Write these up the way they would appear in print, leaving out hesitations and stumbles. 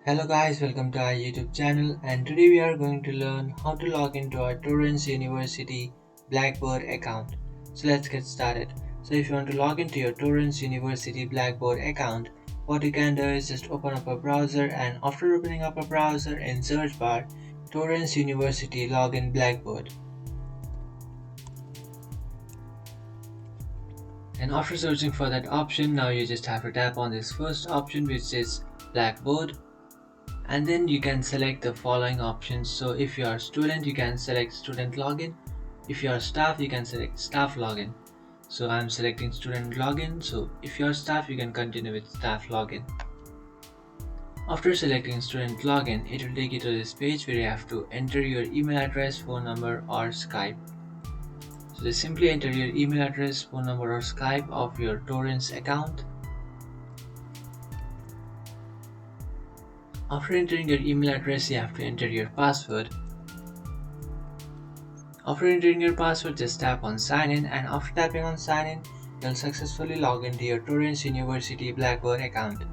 Hello guys, welcome to our YouTube channel, and today we are going to learn how to log into our Torrens University Blackboard account. So let's get started. So if you want to log into your Torrens University Blackboard account, what you can do is just open up a browser, and after opening up a browser in search bar, Torrens University Login Blackboard. And after searching for that option, now you just have to tap on this first option which is Blackboard. And then you can select the following options. So if you are a student, you can select student login. If you are staff, you can select staff login. So I'm selecting student login. So if you are staff, you can continue with staff login. After selecting student login, it will take you to this page where you have to enter your email address, phone number or Skype. So just simply enter your email address, phone number or Skype of your Torrens account. After entering your email address, you have to enter your password. After entering your password, just tap on sign in, and after tapping on sign in, you'll successfully log into your Torrens University Blackboard account.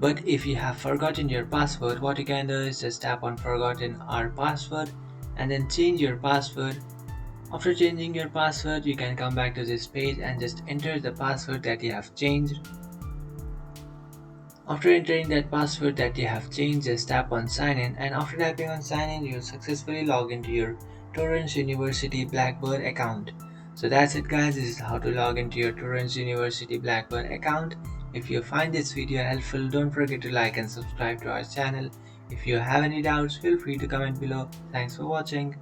But if you have forgotten your password, what you can do is just tap on forgotten our password and then change your password. After changing your password, you can come back to this page and just enter the password that you have changed. After entering that password that you have changed, just tap on sign in, and after tapping on sign in, you'll successfully log into your Torrens University Blackboard account. So that's it guys, this is how to log into your Torrens University Blackboard account. If you find this video helpful, don't forget to like and subscribe to our channel. If you have any doubts, feel free to comment below. Thanks for watching.